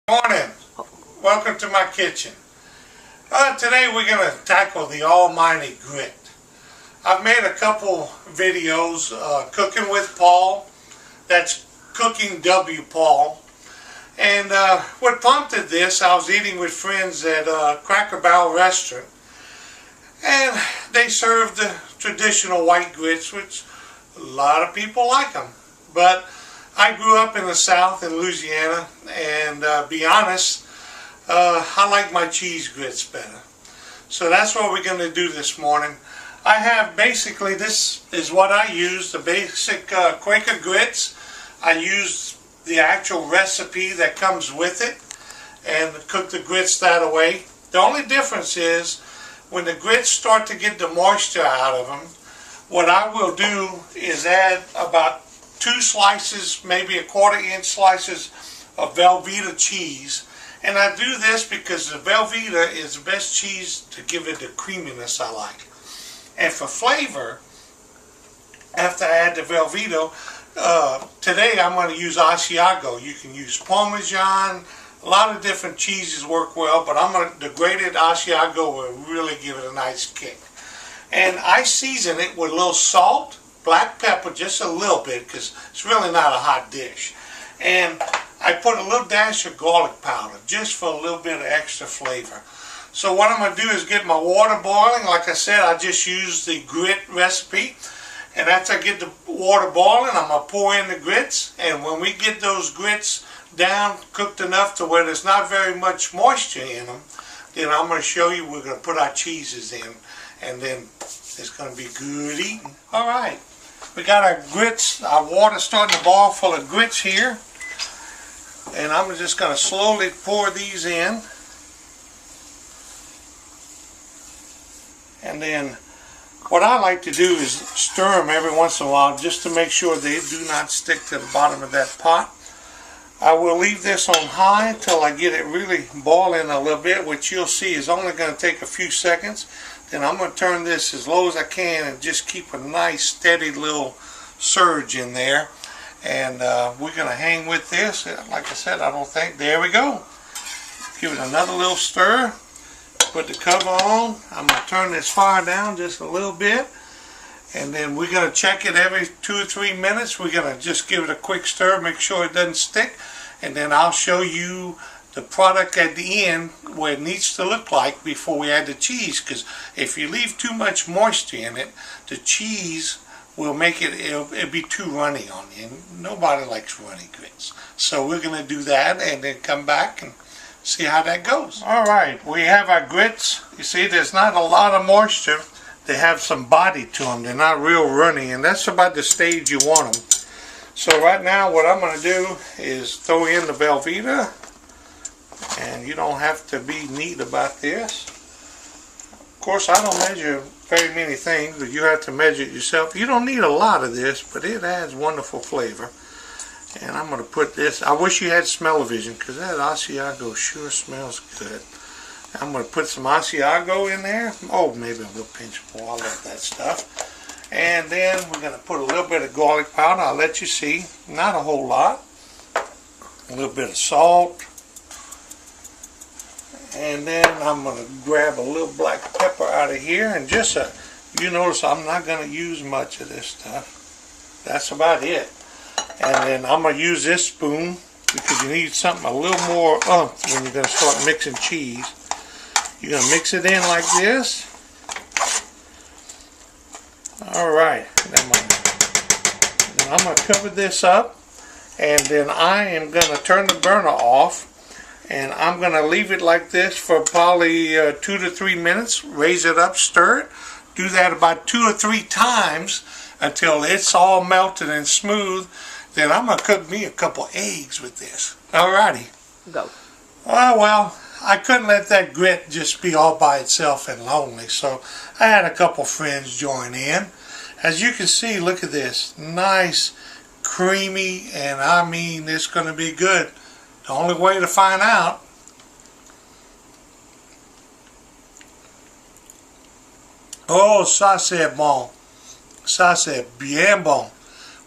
Morning. Welcome to my kitchen. Today we're going to tackle the almighty grit. I've made a couple videos, Cooking with Paul, that's Cooking W. Paul. And what prompted this, I was eating with friends at a Cracker Barrel restaurant. And they served the traditional white grits, which a lot of people like them. But I grew up in the South in Louisiana, and be honest, I like my cheese grits better. So that's what we're going to do this morning. I have basically, this is what I use, the basic Quaker grits. I use the actual recipe that comes with it and cook the grits that way. The only difference is when the grits start to get the moisture out of them, what I will do is add about 2 slices, maybe 1/4 inch slices of Velveeta cheese. And I do this because the Velveeta is the best cheese to give it the creaminess I like. And for flavor, after I add the Velveeta, today I'm going to use Asiago. You can use Parmesan, a lot of different cheeses work well, but the grated Asiago will really give it a nice kick. And I season it with a little salt, black pepper, just a little bit, because it's really not a hot dish. And I put a little dash of garlic powder, just for a little bit of extra flavor. So what I'm going to do is get my water boiling. Like I said, I just use the grit recipe. And after I get the water boiling, I'm going to pour in the grits. And when we get those grits down, cooked enough to where there's not very much moisture in them, then I'm going to show you we're going to put our cheeses in. And then it's going to be good eating. All right. We got our grits, our water starting to boil full of grits here. And I'm just going to slowly pour these in. And then what I like to do is stir them every once in a while just to make sure they do not stick to the bottom of that pot. I will leave this on high until I get it really boiling a little bit, which you'll see is only going to take a few seconds. Then I'm going to turn this as low as I can and just keep a nice steady little surge in there. And we're going to hang with this. Like I said, I don't think, there we go. Give it another little stir. Put the cover on. I'm going to turn this fire down just a little bit. And then we're going to check it every 2 or 3 minutes. We're going to just give it a quick stir, make sure it doesn't stick. And then I'll show you the product at the end where it needs to look like before we add the cheese, because if you leave too much moisture in it, the cheese will make it'll be too runny on you, and nobody likes runny grits. So we're going to do that and then come back and see how that goes. Alright, we have our grits. You see, there's not a lot of moisture. They have some body to them. They're not real runny, and that's about the stage you want them. So right now what I'm going to do is throw in the Velveeta. And you don't have to be neat about this. Of course, I don't measure very many things, but you have to measure it yourself. You don't need a lot of this, but it adds wonderful flavor. And I'm going to put this, I wish you had smell-o-vision, because that Asiago sure smells good. I'm going to put some Asiago in there. Oh, maybe a little pinch more. I love that stuff. And then we're going to put a little bit of garlic powder. I'll let you see. Not a whole lot. A little bit of salt. And then I'm going to grab a little black pepper out of here, and just you notice I'm not going to use much of this stuff. That's about it. And then I'm going to use this spoon because you need something a little more when you're going to start mixing cheese. You're going to mix it in like this. Alright, then I'm going to cover this up, and then I am going to turn the burner off. And I'm going to leave it like this for probably 2 to 3 minutes. Raise it up, stir it. Do that about 2 or 3 times until it's all melted and smooth. Then I'm going to cook me a couple eggs with this. Alrighty. Go. Oh, well, I couldn't let that grit just be all by itself and lonely. So I had a couple friends join in. As you can see, look at this. Nice, creamy, and I mean, it's going to be good. The only way to find out. Oh, ça c'est bon. Ça c'est bien bon.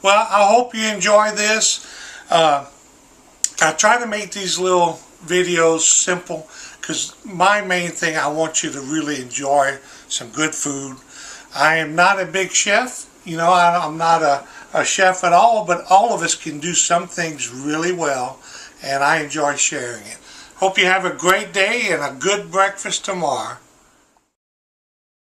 Well, I hope you enjoy this. I try to make these little videos, simple, because my main thing, I want you to really enjoy some good food. I am not a big chef, you know, I'm not a chef at all, but all of us can do some things really well, and I enjoy sharing it. Hope you have a great day and a good breakfast tomorrow.